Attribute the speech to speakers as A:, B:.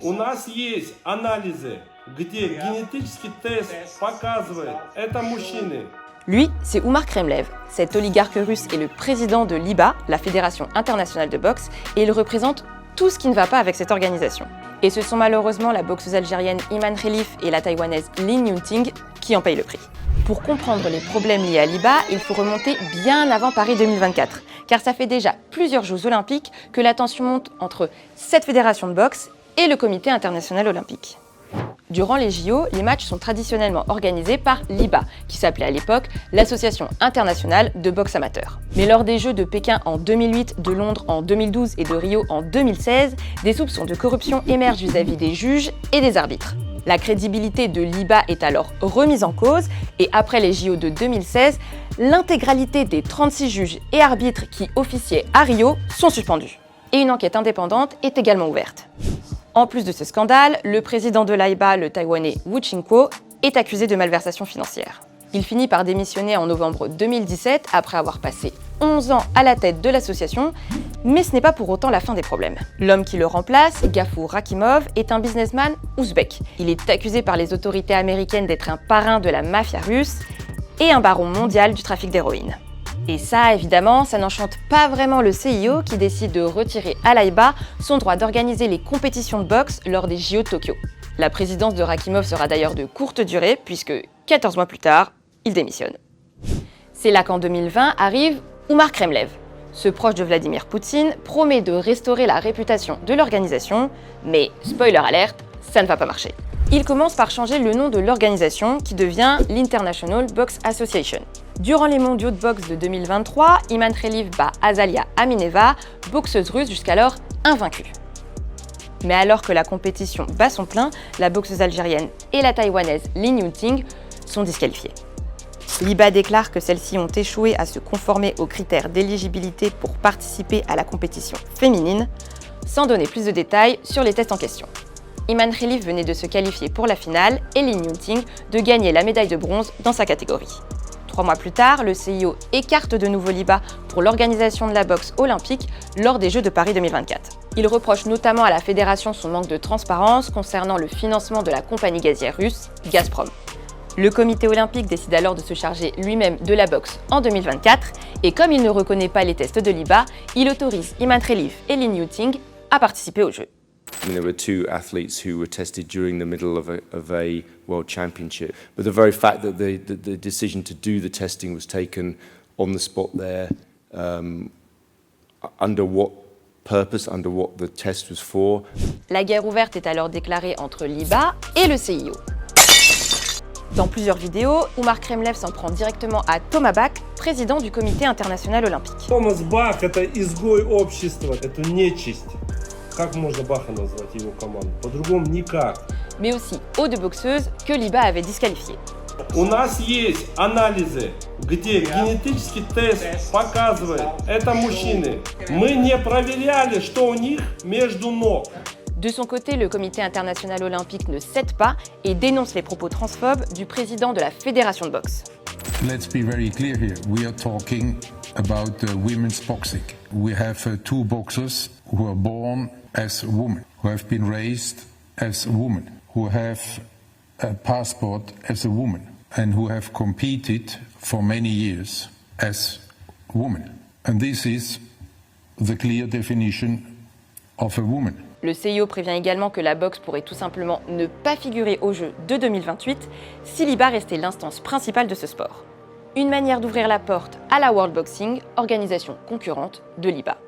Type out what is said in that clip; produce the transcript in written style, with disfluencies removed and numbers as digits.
A: У нас есть анализы, где генетический тест показывает, это мужчины.
B: Lui, c'est Oumar Kremlev. Cet oligarque russe est le président de l'IBA, la Fédération internationale de boxe, et il représente tout ce qui ne va pas avec cette organisation. Et ce sont malheureusement la boxeuse algérienne Iman Khelif et la taïwanaise Lin Yunting qui en payent le prix. Pour comprendre les problèmes liés à l'IBA, il faut remonter bien avant Paris 2024, car ça fait déjà plusieurs Jeux olympiques que la tension monte entre cette fédération de boxe et le Comité international olympique. Durant les JO, les matchs sont traditionnellement organisés par l'IBA, qui s'appelait à l'époque l'Association internationale de boxe amateur. Mais lors des Jeux de Pékin en 2008, de Londres en 2012 et de Rio en 2016, des soupçons de corruption émergent vis-à-vis des juges et des arbitres. La crédibilité de l'IBA est alors remise en cause et après les JO de 2016, l'intégralité des 36 juges et arbitres qui officiaient à Rio sont suspendus. Et une enquête indépendante est également ouverte. En plus de ce scandale, le président de l'IBA, le taïwanais Wu Qingkuo, est accusé de malversation financière. Il finit par démissionner en novembre 2017 après avoir passé 11 ans à la tête de l'association, mais ce n'est pas pour autant la fin des problèmes. L'homme qui le remplace, Gafur Rakhimov, est un businessman ouzbek. Il est accusé par les autorités américaines d'être un parrain de la mafia russe et un baron mondial du trafic d'héroïne. Et ça, évidemment, ça n'enchante pas vraiment le CIO qui décide de retirer à l'IBA son droit d'organiser les compétitions de boxe lors des JO de Tokyo. La présidence de Rakhimov sera d'ailleurs de courte durée puisque 14 mois plus tard, il démissionne. C'est là qu'en 2020 arrive Oumar Kremlev. Ce proche de Vladimir Poutine promet de restaurer la réputation de l'organisation, mais spoiler alerte, ça ne va pas marcher. Il commence par changer le nom de l'organisation qui devient l'International Box Association. Durant les mondiaux de boxe de 2023, Iman Khelif bat Azalia Amineva, boxeuse russe jusqu'alors invaincue. Mais alors que la compétition bat son plein, la boxeuse algérienne et la taïwanaise Lin Yunting sont disqualifiées. L'IBA déclare que celles-ci ont échoué à se conformer aux critères d'éligibilité pour participer à la compétition féminine, sans donner plus de détails sur les tests en question. Iman Khelif venait de se qualifier pour la finale et Lin Yunting de gagner la médaille de bronze dans sa catégorie. 3 mois plus tard, le CIO écarte de nouveau l'IBA pour l'organisation de la boxe olympique lors des Jeux de Paris 2024. Il reproche notamment à la fédération son manque de transparence concernant le financement de la compagnie gazière russe Gazprom. Le comité olympique décide alors de se charger lui-même de la boxe en 2024 et comme il ne reconnaît pas les tests de l'IBA, il autorise Iman Khelif et Lin Yunting à participer aux Jeux.
C: There were 2 athletes who were tested during the middle of a World Championship. But the very fact that the decision to do the testing was taken on the spot there, under what purpose, under what the test was for.
B: La guerre ouverte est alors déclarée entre l'IBA et le CIO. Dans plusieurs vidéos, Oumar Kremlev s'en prend directement à Thomas Bach, président du Comité international olympique.
A: Томас Бах – это изгой общества, это нечисть. Как можно Баха назвать его команду? По-другому никак.
B: Mais aussi aux 2 boxeuses que l'IBA avait disqualifiées.
A: У нас есть анализы, где генетический тест показывает, это мужчины. Мы не проверяли, что у них между ног.
B: De son côté, le Comité international olympique ne cède pas et dénonce les propos transphobes du président de la fédération de boxe.
D: Let's be very clear here. We are talking about women's boxing. We have 2 boxers who are born as women, who have been raised as women, who have a passport as a woman, and who have competed for many years as women. And this is the clear definition of a woman.
B: Le CIO prévient également que la boxe pourrait tout simplement ne pas figurer aux Jeux de 2028 si l'IBA restait l'instance principale de ce sport. Une manière d'ouvrir la porte à la World Boxing, organisation concurrente de l'IBA.